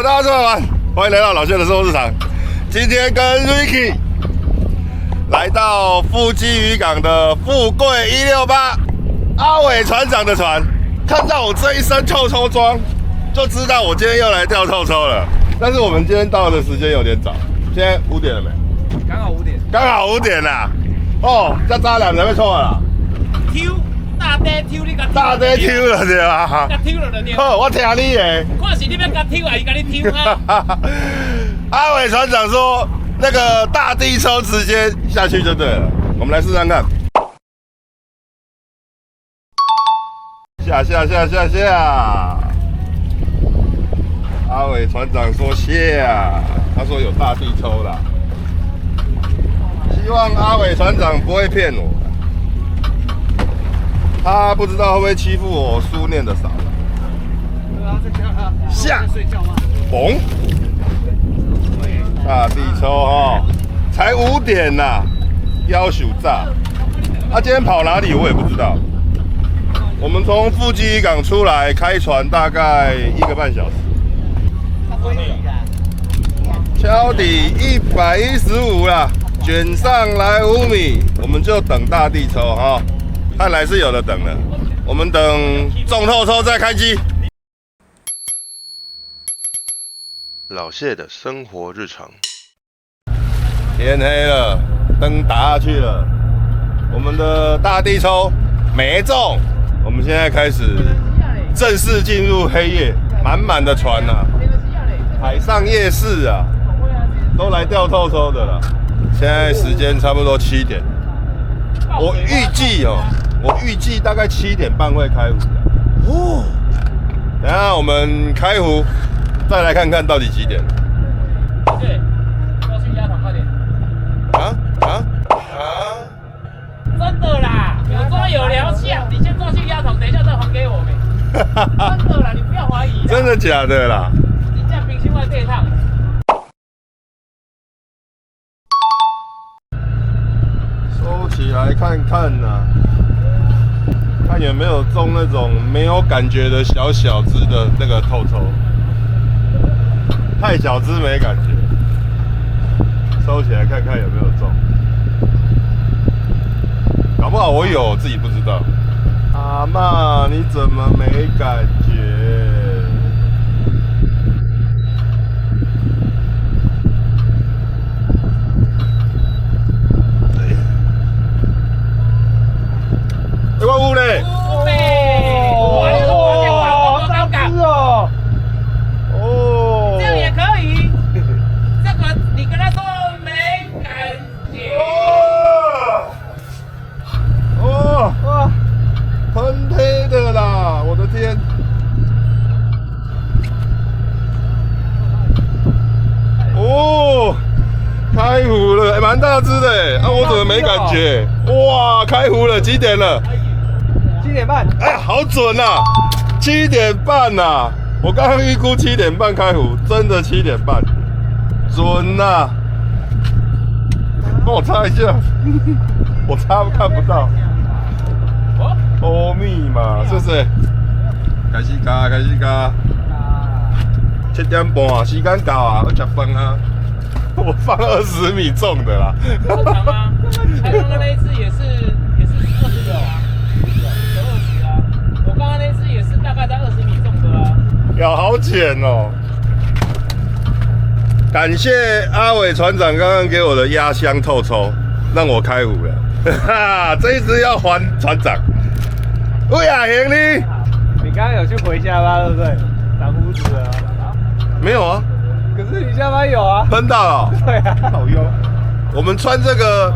大家这么晚，欢迎来到老谢的生活日常。今天跟 Ricky 来到富基渔港的富贵168阿伟船长的船，看到我这一身臭臭装，就知道我今天又来钓臭臭了。但是我们今天到的时间有点早，现在5点了没？刚好5点。刚好5点啦。哦，这渣两才被错了啦。抽大地抽你甲大地抽了对吧？甲抽了就对。好，我听你的。看是你要甲抽还是甲你抽啊？阿伟船长说，那个大地抽直接下去就对了。我们来试试看。下。阿伟船长说下，他说有大地抽啦。希望阿伟船长不会骗我。他不知道会不会欺负我书念的少。下，嘣，大地抽哦，才5点呐，要求炸。他今天跑哪里我也不知道。我们从富基渔港出来，开船大概1个半小时。敲底115啦，卷上来5米，我们就等大地抽哈。看来是有的等了，我们等中透抽再开机。老谢的生活日常。天黑了，灯打下去了，我们的大地抽没中，我们现在开始正式进入黑夜，满满的船啊，海上夜市啊，都来钓透抽的了。现在时间差不多7点，我预计大概7点半会开湖的。哦，等一下我们开湖，再来看看到底几点。对，抓去鸭桶快点。真的啦，有抓有疗效，你先抓去鸭桶，等一下再还给我们。真的啦，你不要怀疑。真的假的啦？你这样平心外这一趟。收起来看看呐，看有没有中那种没有感觉的小只的那个透抽，太小只没感觉。收起来看看有没有中，搞不好我有自己不知道。阿嬷，你怎么没感觉？我有嘞，好大只哦！哦，这样也可以。这个你跟他说没感觉。哇，喷黑的啦！我的天！哦，开湖了，蛮大只的啊！我怎么没感觉？哇，开湖了，几点了7点半。哎呀，好准啊！7点半呐！我刚刚预估7点半开湖，真的7点半，准呐！帮我擦一下，我擦看不到。阿弥嘛，是不是？开始加。7点半，时间到啊，要吃饭啊。我放20米重的啦。正常啊，才刚刚那一次也是29啊，20啊。我刚刚那次也是大概在20米重的啊。咬好浅哦。感谢阿伟船长刚刚给我的压箱透抽，让我开湖了。哈哈，这一只要还船长。喂啊，行你刚刚有去回下巴对不对？长胡子了？没有啊。可是你下巴有啊。喷到了。对啊。好用。我们穿这个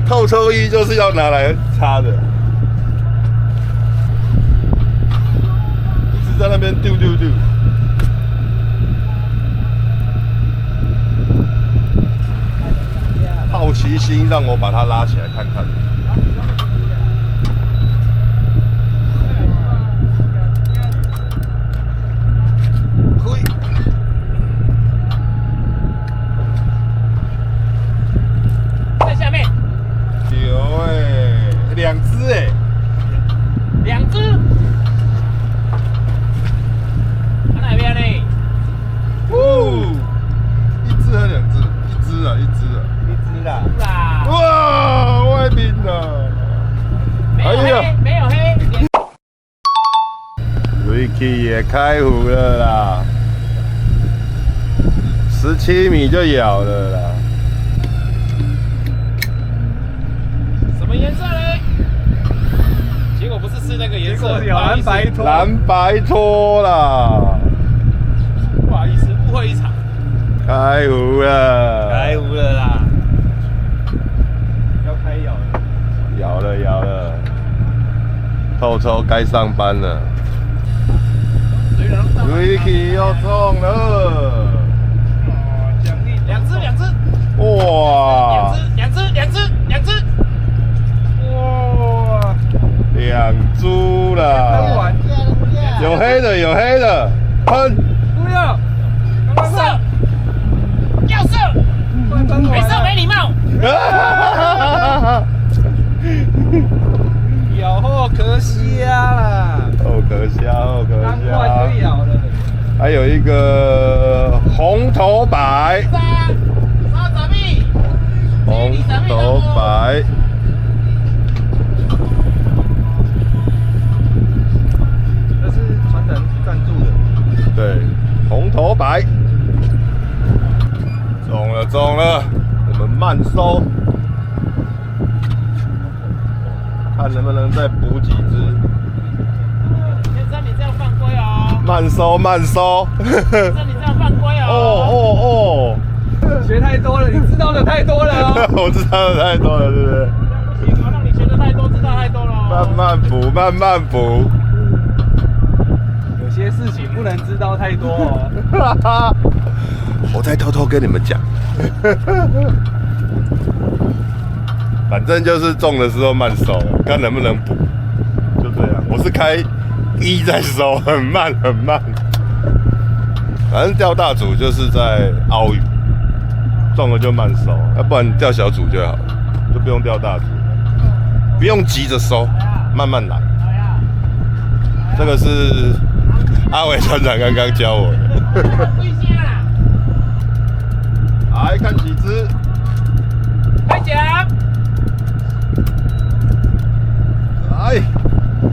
透抽衣就是要拿来擦的。一直在那边丢。好奇心让我把它拉起来看看。在下面。有2只2只。哪边呢？开湖了啦，17米就咬了啦。什么颜色嘞？结果不是那个颜色，有蓝白拖，蓝白拖啦，不好意思，误会一场。开湖了，开湖了啦，要开咬了，咬了，臭臭该上班了。Ricky 又中了，奖励两只，哇，两只，哇， 2株啦，喷完，有黑的，喷，不要，射，要射，没射没礼貌。咬后壳虾啦，后壳虾，当快就咬了，还有一个红头白，红头白，这是传人赞助的，对，红头白，中了，我们慢收，看能不能再补几只。先生，你这样犯规哦！慢收。先生，你这样犯规哦！哦，学太多了，你知道的太多了哦。我知道的太多了，对不对？不行，我让你学的太多，知道太多了哦。慢慢补。有些事情不能知道太多哦。我再偷偷跟你们讲，反正就是中的时候慢收，看能不能补，就这样。我是开1再收，很慢。反正钓大组就是在凹鱼，中了就慢收，要不然钓小组就好了，就不用钓大组，不用急着收，慢慢来。这个是阿伟船长刚刚教我的。来看几只，快讲！来，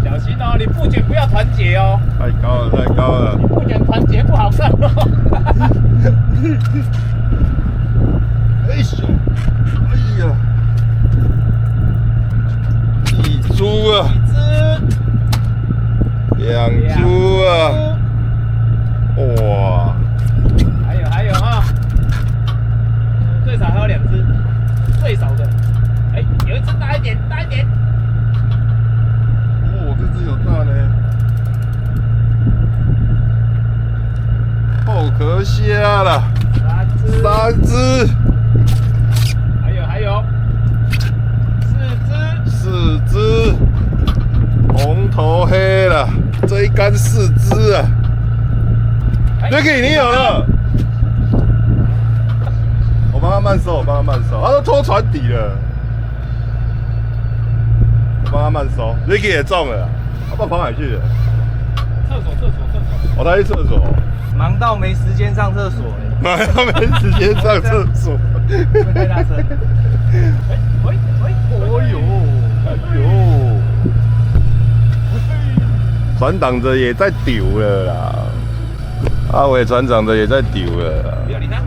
小心哦，你不卷不要团结哦。太高了。不卷团结不好看哦。哎呦，哎呀，1株啊，2株啊，哇，还有啊，最少还有2只，最少的。哎，有一只大一点。哦，这只有大呢，后壳虾了，3只，还有4只，红头黑了，这一竿4只啊。Ricky 你有了，我帮他慢收，他都拖船底了，我帮他慢收。Ricky 也中了，他跑哪里去了？厕所。哦，他去厕所，忙到没时间上厕所哎。他没时间上厕所。会太大声。喂，哎呦，船长的也在丢了啦，阿伟船长的也在丢了啦，不要理他。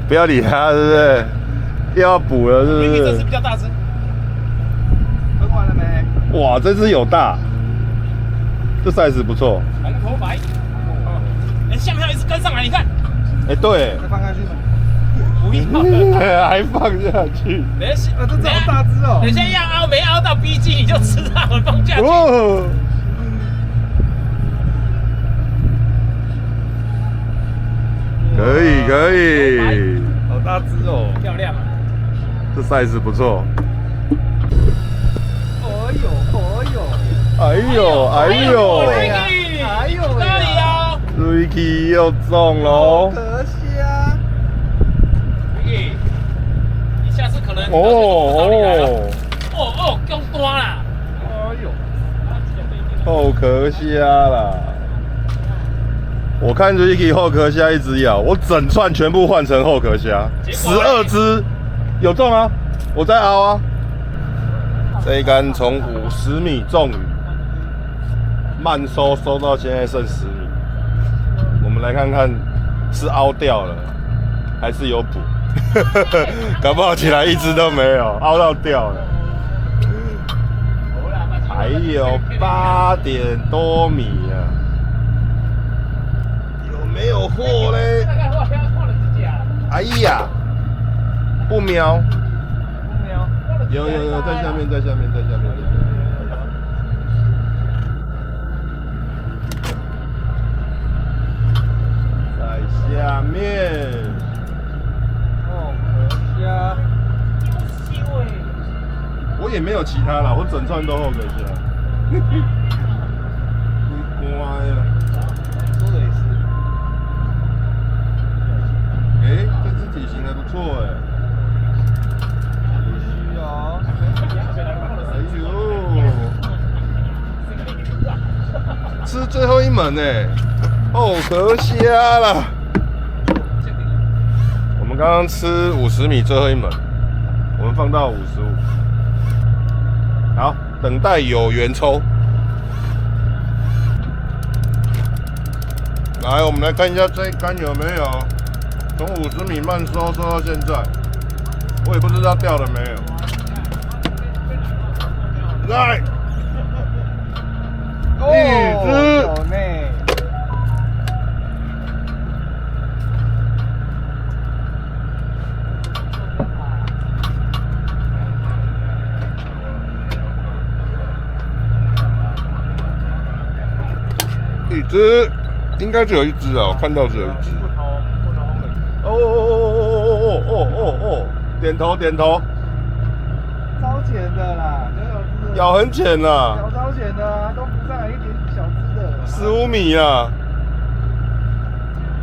不要理他，是不是？又要补了，是不这只是比？较大只。喷完了没？哇，这只有大，这 size 不错。红头白。哎，下面还有一只跟上来，你看。哎，对，再放下去吗？不要。还放下去。等下，这只好大只哦。等下要凹没凹到 B 级你就知道了，放下去。哦，可以，好大只哦。漂亮啊！这 size 不错。哎呦，哎呦可以哦。 Ricky 又中喽！壳虾。你下次可能哦，更多啦！哎呦，后壳虾啦！我看 Ricky 后壳虾一直咬，我整串全部换成后壳虾，12只，有中啊！我在凹啊！这一竿从50米中鱼慢收到现在剩10米，我们来看看是凹掉了还是有补，搞不好起来一只都没有，凹到掉了。还有8点多米啊，有没有货嘞？哎呀，不瞄，有，在下面，在下面。下面哦，河虾，我也没有其他啦，我整串都后壳虾。乖呀！说的也是。哎，这只体型还不错哎。需要。哎呦！吃最后一门哎，后壳虾啦。我们刚刚吃50米最后一门，我们放到55。好，等待有缘抽。来，我们来看一下这一竿有没有从50米慢收到现在，我也不知道掉了没有。来，一只。有呢。一只，应该只有一只啊，我看到只有一只。哦，点头。超浅的啦，咬很浅啦，咬超浅的啊，都浮上来一点小只的。15米啊！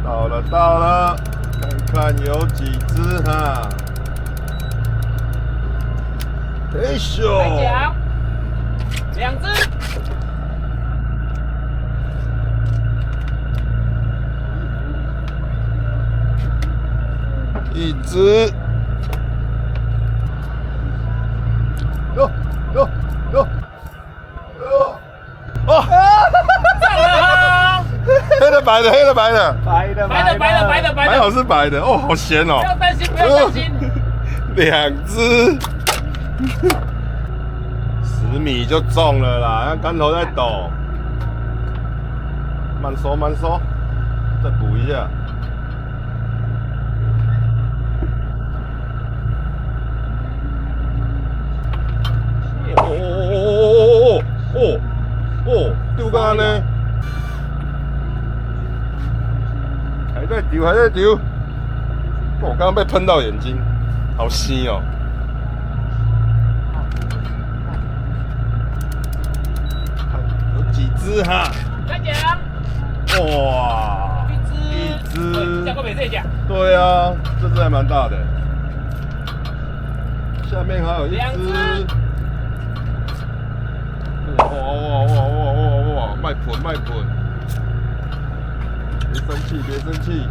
到了，看看有几只哈。哎咻，2只。一只，哟，哦，上了，黑的白的，白的，还好是白的，哦，好咸哦，不要担心，2只，10米就中了啦，那竿头在抖，慢收，再补一下。丢竿呢？还在丢。我刚刚被喷到眼睛，好腥哦。有几只哈？再讲。哇，一只。讲过没这讲？对啊，这只还蛮大的。下面还有一只。哇！卖盆！别生气！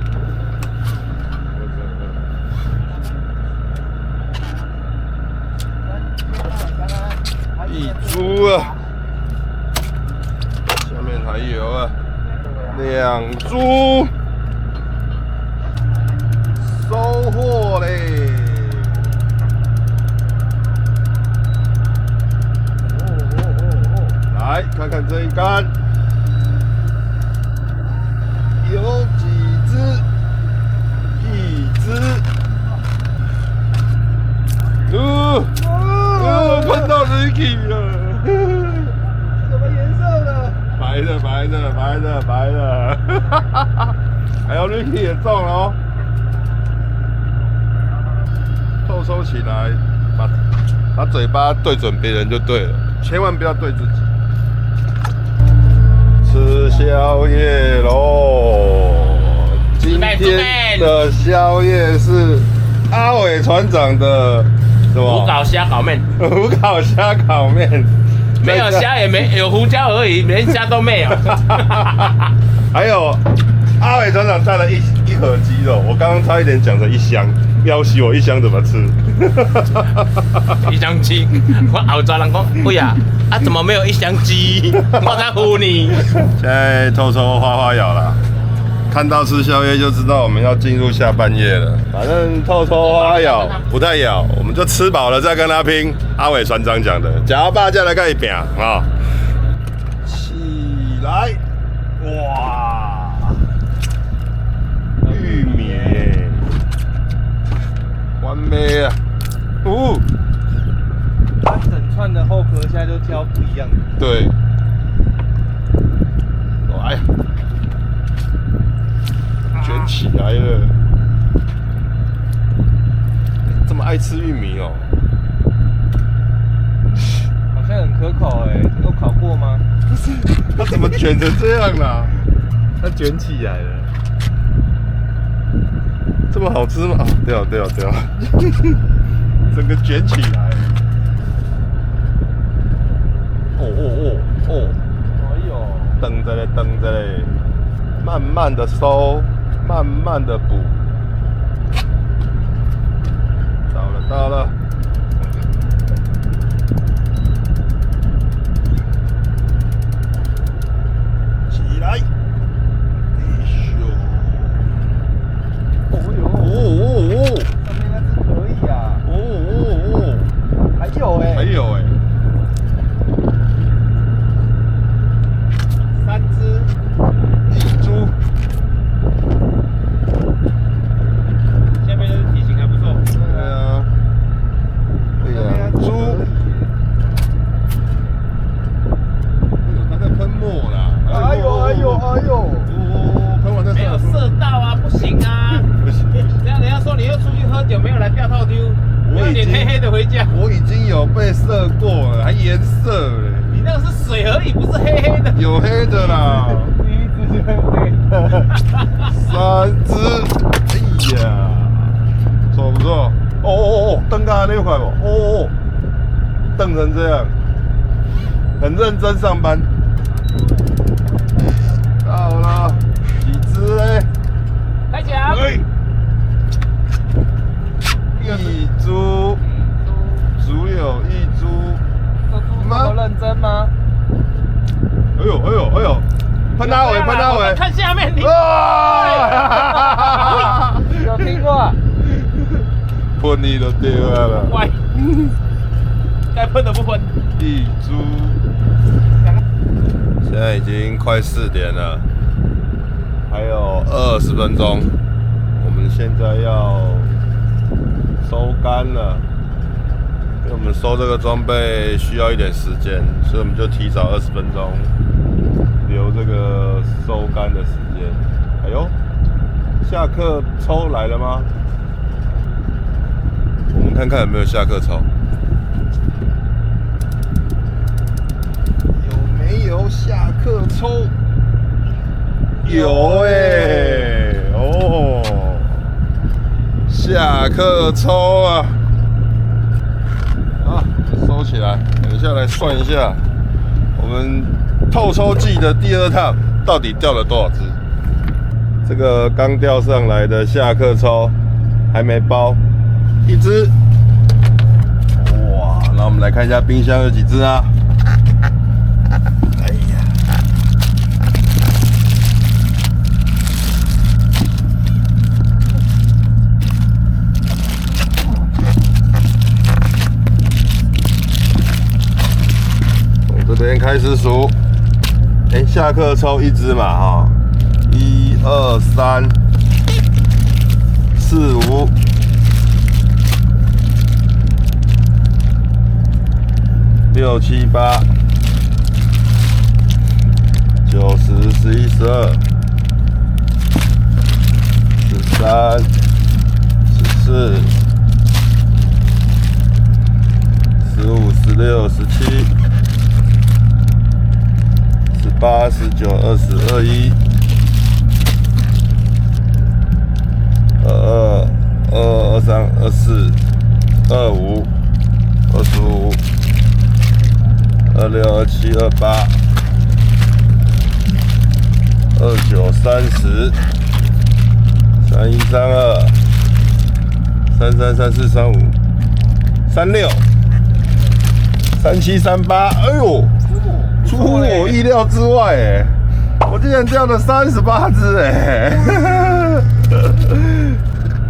一株啊，下面还有啊，2株，收获嘞！来看看这一竿，有几只？一只。喷到 Ricky 了。什么颜色的？白的。还有 Ricky 也中了哦。透收起来，把嘴巴对准别人就对了，千万不要对自己。吃宵夜喽！今天的宵夜是阿伟船长的什么？胡搞虾烤面。胡搞虾烤面，没有虾也没有胡椒而已，连虾都没有。还有阿伟船长带了一盒鸡肉，我刚刚差一点讲成1箱，要挟我1箱怎么吃？一箱鸡，我后抓人讲，喂呀，怎么没有一箱鸡？我在唬你。现在偷偷花花咬了，看到吃宵夜就知道我们要进入下半夜了。反正偷偷花花咬不太咬，我们就吃饱了再跟他拼。阿伟船长讲的，假霸价来盖饼啊！起来，哇，玉米，完美啊！它整串的后壳下就挑不一样的。对，来，卷起来了。这么爱吃玉米哦？好像很可口哎，有烤过吗？不是，它怎么卷成这样啦？它卷起来了。这么好吃吗？啊，掉，整个卷起来。哎呦，等着嘞，慢慢的收，慢慢的补。到了，起来，上面那只可以啊。还有哎。3只一株，下面的体型还不错。对啊，猪。它在喷墨啦！哎呦！喷完再没有射到啊，不行啊！不行，这样人家说你又出去喝酒，没有来钓套丢，没有点黑黑的回家。我已经有被射过了，还颜色嘞。你那个是水而已，不是黑黑的。有黑的啦，第一只就黑的。3只，哎呀，错不错？蹬刚才那块不？蹬成这样，很认真上班。到了，几只嘞？开奖！一株，只有一株。这猪这么认真吗？哎呦，喷他尾！看下面你。有听过啊？喷你就对了。歪，该喷的不喷。一株。现在已经快4点了，还有20分钟，我们现在要收竿了。因为我们收这个装备需要一点时间，所以我们就提早20分钟留这个收竿的时间。哎呦，下课抽来了吗？我们看看有没有下课抽。有没有下课抽？有下课抽啊！收起来，等一下来算一下，我们透抽季的第2趟到底钓了多少只？这个刚钓上来的下课抽还没包1只，哇！那我们来看一下冰箱有几只啊？哎呀！从这边开始数，下课抽1只嘛，1、2、3、4、5。6、7、8、9、10、11、12、13、14、15、16、17、18、19、20、21、22、23、24、25、25、26、27、28、29、30、31、32、33、34、35、36、37、38，哎呦，出乎我意料之外哎，我竟然钓了38只哎。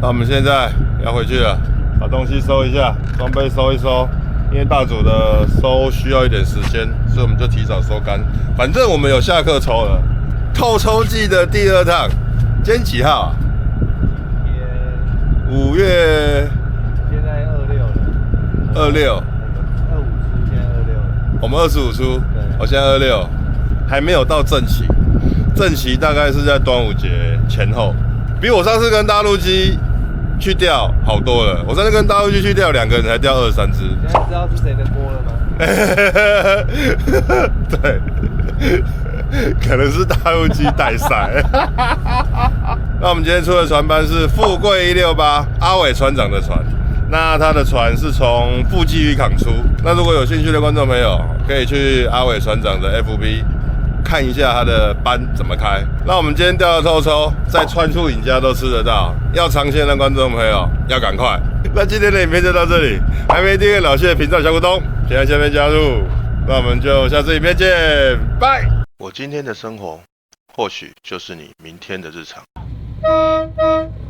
那我们现在要回去了，把东西收一下，装备收一收。因为大组的收需要一点时间，所以我们就提早收竿。反正我们有下课抽了，透抽季的第2趟。今天几号啊？5月。现在26了。26。我们25出，我现在26，还没有到正期。正期大概是在端午节前后，比我上次跟大陆鸡去钓好多了。我上次跟大陆鸡去钓，2个人才钓2、3只。现在知道是谁的锅了吗？对，可能是大陆鸡带赛。那我们今天出的船班是富贵168阿伟船长的船。那他的船是从富基渔港出。那如果有兴趣的观众朋友，可以去阿伟船长的 FB 看一下他的班怎么开。那我们今天钓的透抽，在川处影家都吃得到。要尝鲜的观众朋友要赶快。那今天的影片就到这里，还没订阅老谢的频道小股东，请在下面加入。那我们就下次影片见，拜。我今天的生活，或许就是你明天的日常。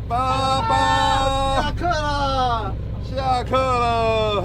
爸爸，下课了。下课了。